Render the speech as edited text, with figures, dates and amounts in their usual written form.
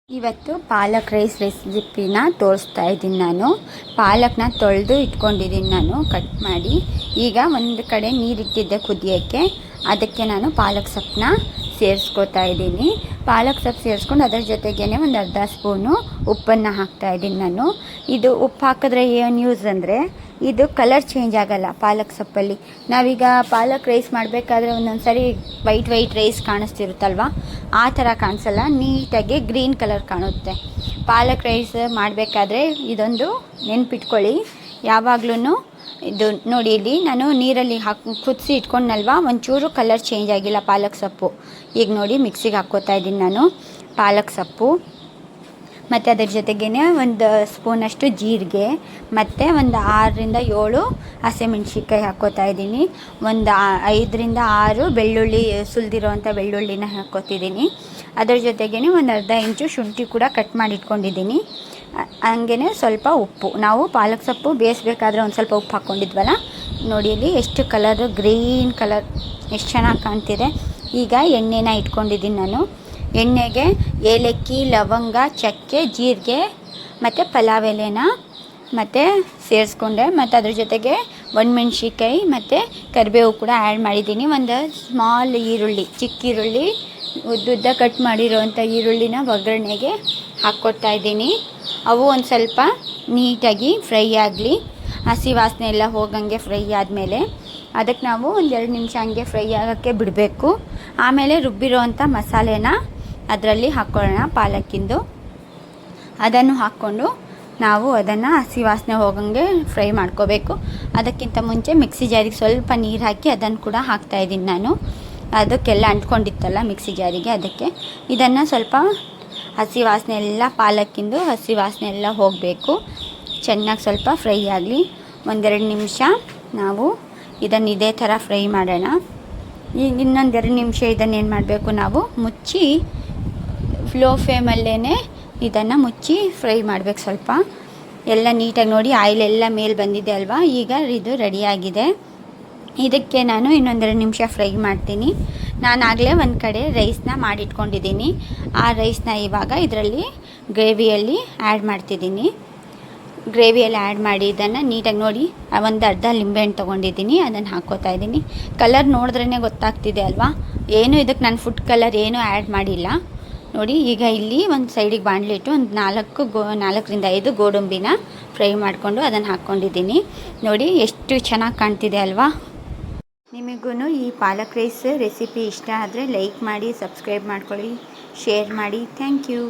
ಇವತ್ತು ಪಾಲಕ್ ರೈಸ್ ರೆಸಿಪಿನ ತೋರಿಸ್ತಾ ಇದ್ದೀನಿ. ನಾನು ಪಾಲಕ್ನ ತೊಳೆದು ಇಟ್ಕೊಂಡಿದ್ದೀನಿ, ನಾನು ಕಟ್ ಮಾಡಿ. ಈಗ ಒಂದು ಕಡೆ ನೀರಿಟ್ಟಿದ್ದೆ ಕುದಿಯೋಕ್ಕೆ, ಅದಕ್ಕೆ ನಾನು ಪಾಲಕ್ ಸೊಪ್ಪನ್ನ ಸೇರಿಸ್ಕೊತಾ ಇದ್ದೀನಿ. ಪಾಲಕ್ ಸೊಪ್ಪು ಸೇರಿಸ್ಕೊಂಡು ಅದರ ಜೊತೆಗೇ ಒಂದು ಅರ್ಧ ಸ್ಪೂನು ಉಪ್ಪನ್ನು ಹಾಕ್ತಾಯಿದ್ದೀನಿ ನಾನು. ಇದು ಉಪ್ಪು ಹಾಕಿದ್ರೆ ಏನು ಯೂಸ್ ಅಂದರೆ, ಇದು ಕಲರ್ ಚೇಂಜ್ ಆಗೋಲ್ಲ ಪಾಲಕ್ ಸೊಪ್ಪಲ್ಲಿ. ನಾವೀಗ ಪಾಲಕ್ ರೈಸ್ ಮಾಡಬೇಕಾದ್ರೆ ಒಂದೊಂದು ಸಾರಿ ವೈಟ್ ರೈಸ್ ಕಾಣಿಸ್ತಿರುತ್ತಲ್ವ, ಆ ಥರ ಕಾಣಿಸಲ್ಲ, ನೀಟಾಗಿ ಗ್ರೀನ್ ಕಲರ್ ಕಾಣುತ್ತೆ. ಪಾಲಕ್ ರೈಸ್ ಮಾಡಬೇಕಾದ್ರೆ ಇದೊಂದು ನೆನ್ಪಿಟ್ಕೊಳ್ಳಿ ಯಾವಾಗ್ಲೂ. ಇದು ನೋಡಿ, ಇಲ್ಲಿ ನಾನು ನೀರಲ್ಲಿ ಕುದಿಸಿ ಇಟ್ಕೊಂಡಲ್ವ, ಒಂಚೂರು ಕಲರ್ ಚೇಂಜ್ ಆಗಿಲ್ಲ ಪಾಲಕ್ ಸೊಪ್ಪು. ಈಗ ನೋಡಿ ಮಿಕ್ಸಿಗೆ ಹಾಕ್ಕೋತಾ ಇದ್ದೀನಿ ನಾನು ಪಾಲಕ್ ಸೊಪ್ಪು, ಮತ್ತು ಅದ್ರ ಜೊತೆಗೇ ಒಂದು ಸ್ಪೂನಷ್ಟು ಜೀರಿಗೆ, ಮತ್ತು ಒಂದು 6-7 ಹಸಿಮೆಣ್ಸಿನ್ಕಾಯಿ ಹಾಕ್ಕೋತಾ ಇದ್ದೀನಿ. ಒಂದು 5-6 ಬೆಳ್ಳುಳ್ಳಿ, ಸುಲಿದಿರೋವಂಥ ಬೆಳ್ಳುಳ್ಳಿನ ಹಾಕ್ಕೋತಿದ್ದೀನಿ. ಅದ್ರ ಜೊತೆಗೇ ಒಂದು ಅರ್ಧ ಇಂಚು ಶುಂಠಿ ಕೂಡ ಕಟ್ ಮಾಡಿ ಇಟ್ಕೊಂಡಿದ್ದೀನಿ. ಹಂಗೇ ಸ್ವಲ್ಪ ಉಪ್ಪು. ನಾವು ಪಾಲಕ್ ಸೊಪ್ಪು ಬೇಯಿಸ್ಬೇಕಾದ್ರೆ ಒಂದು ಸ್ವಲ್ಪ ಉಪ್ಪು ಹಾಕ್ಕೊಂಡಿದ್ವಲ್ಲ, ನೋಡಿ ಇಲ್ಲಿ ಎಷ್ಟು ಕಲರು, ಗ್ರೀನ್ ಕಲರ್ ಎಷ್ಟು ಚೆನ್ನಾಗಿ ಕಾಣ್ತಿದೆ. ಈಗ ಎಣ್ಣೆನ ಇಟ್ಕೊಂಡಿದ್ದೀನಿ ನಾನು. ಎಣ್ಣೆಗೆ ಏಲಕ್ಕಿ, ಲವಂಗ, ಚಕ್ಕೆ, ಜೀರಿಗೆ ಮತ್ತು ಪಲಾವ್ ಎಲೆನ ಮತ್ತು ಸೇರಿಸ್ಕೊಂಡೆ. ಮತ್ತು ಅದ್ರ ಜೊತೆಗೆ ಒಣಮೆಣ್ಸಿನ್ಕಾಯಿ ಮತ್ತು ಕರಿಬೇವು ಕೂಡ ಆ್ಯಡ್ ಮಾಡಿದ್ದೀನಿ. ಒಂದು ಸ್ಮಾಲ್ ಈರುಳ್ಳಿ, ಚಿಕ್ಕ ಈರುಳ್ಳಿ, ಉದ್ದುದ್ದ ಕಟ್ ಮಾಡಿರೋವಂಥ ಈರುಳ್ಳಿನ ಒಗ್ಗರಣೆಗೆ ಹಾಕ್ಕೊಡ್ತಾ ಇದ್ದೀನಿ. ಅವು ಒಂದು ಸ್ವಲ್ಪ ನೀಟಾಗಿ ಫ್ರೈ ಆಗಲಿ, ಹಸಿ ವಾಸನೆ ಎಲ್ಲ ಹೋಗಂಗೆ ಫ್ರೈ ಆದಮೇಲೆ ಅದಕ್ಕೆ ನಾವು ಒಂದು 2 ನಿಮಿಷ ಹಂಗೆ ಫ್ರೈ ಆಗೋಕ್ಕೆ ಬಿಡಬೇಕು. ಆಮೇಲೆ ರುಬ್ಬಿರೋವಂಥ ಮಸಾಲೆನ ಅದರಲ್ಲಿ ಹಾಕ್ಕೊಳ್ಳೋಣ, ಪಾಲಕ್ಕಿಂದು. ಅದನ್ನು ಹಾಕ್ಕೊಂಡು ನಾವು ಅದನ್ನು ಹಸಿ ವಾಸನೆ ಹೋಗಂಗೆ ಫ್ರೈ ಮಾಡ್ಕೋಬೇಕು. ಅದಕ್ಕಿಂತ ಮುಂಚೆ ಮಿಕ್ಸಿ ಜಾರಿಗೆ ಸ್ವಲ್ಪ ನೀರು ಹಾಕಿ ಅದನ್ನು ಕೂಡ ಹಾಕ್ತಾಯಿದ್ದೀನಿ ನಾನು. ಅದಕ್ಕೆಲ್ಲ ಅಂಟ್ಕೊಂಡಿತ್ತಲ್ಲ ಮಿಕ್ಸಿ ಜಾರಿಗೆ, ಅದಕ್ಕೆ ಇದನ್ನು ಸ್ವಲ್ಪ ಹಸಿ ವಾಸನೆ ಎಲ್ಲ, ಪಾಲಕ್ಕಿಂದು ಹಸಿ ವಾಸನೆ ಎಲ್ಲ ಹೋಗಬೇಕು. ಚೆನ್ನಾಗಿ ಸ್ವಲ್ಪ ಫ್ರೈ ಆಗಲಿ. 1-2 ನಿಮಿಷ ನಾವು ಇದನ್ನು ಇದೇ ಥರ ಫ್ರೈ ಮಾಡೋಣ. ಈಗ ಇನ್ನೊಂದು 2 ನಿಮಿಷ ಇದನ್ನೇನು ಮಾಡಬೇಕು, ನಾವು ಮುಚ್ಚಿ ಲೋ ಫ್ಲೇಮಲ್ಲೇ ಇದನ್ನು ಮುಚ್ಚಿ ಫ್ರೈ ಮಾಡಬೇಕು. ಸ್ವಲ್ಪ ಎಲ್ಲ ನೀಟಾಗಿ ನೋಡಿ, ಆಯಿಲೆಲ್ಲ ಮೇಲೆ ಬಂದಿದೆ ಅಲ್ವಾ. ಈಗ ಇದು ರೆಡಿಯಾಗಿದೆ. ಇದಕ್ಕೆ ನಾನು ಇನ್ನೊಂದು 2 ನಿಮಿಷ ಫ್ರೈ ಮಾಡ್ತೀನಿ. ನಾನಾಗಲೇ ಒಂದು ಕಡೆ ರೈಸ್ನ ಮಾಡಿಟ್ಕೊಂಡಿದ್ದೀನಿ. ಆ ರೈಸ್ನ ಇವಾಗ ಇದರಲ್ಲಿ ಗ್ರೇವಿಯಲ್ಲಿ ಆ್ಯಡ್ ಮಾಡ್ತಿದ್ದೀನಿ. ಗ್ರೇವಿಯಲ್ಲಿ ಆ್ಯಡ್ ಮಾಡಿ ಇದನ್ನು ನೀಟಾಗಿ ನೋಡಿ, ಒಂದು ಅರ್ಧ ಲಿಂಬೆಹಣ್ಣು ತೊಗೊಂಡಿದ್ದೀನಿ, ಅದನ್ನು ಹಾಕ್ಕೋತಾ ಇದ್ದೀನಿ. ಕಲರ್ ನೋಡಿದ್ರೇ ಗೊತ್ತಾಗ್ತಿದೆ ಅಲ್ವಾ, ಏನು ಇದಕ್ಕೆ ನಾನು ಫುಡ್ ಕಲರ್ ಏನೂ ಆ್ಯಡ್ ಮಾಡಿಲ್ಲ ನೋಡಿ. ಈಗ ಇಲ್ಲಿ ಒಂದು ಸೈಡಿಗೆ ಬಾಣಲಿಟ್ಟು ಒಂದು 4-5 ಗೋಡಂಬಿನ ಫ್ರೈ ಮಾಡಿಕೊಂಡು ಅದನ್ನು ಹಾಕ್ಕೊಂಡಿದ್ದೀನಿ. ನೋಡಿ ಎಷ್ಟು ಚೆನ್ನಾಗಿ ಕಾಣ್ತಿದೆ ಅಲ್ವಾ. ನಿಮಗೂ ಈ ಪಾಲಕ್ ರೈಸ್ ರೆಸಿಪಿ ಇಷ್ಟ ಆದರೆ ಲೈಕ್ ಮಾಡಿ, ಸಬ್ಸ್ಕ್ರೈಬ್ ಮಾಡ್ಕೊಳ್ಳಿ, ಶೇರ್ ಮಾಡಿ. Thank you.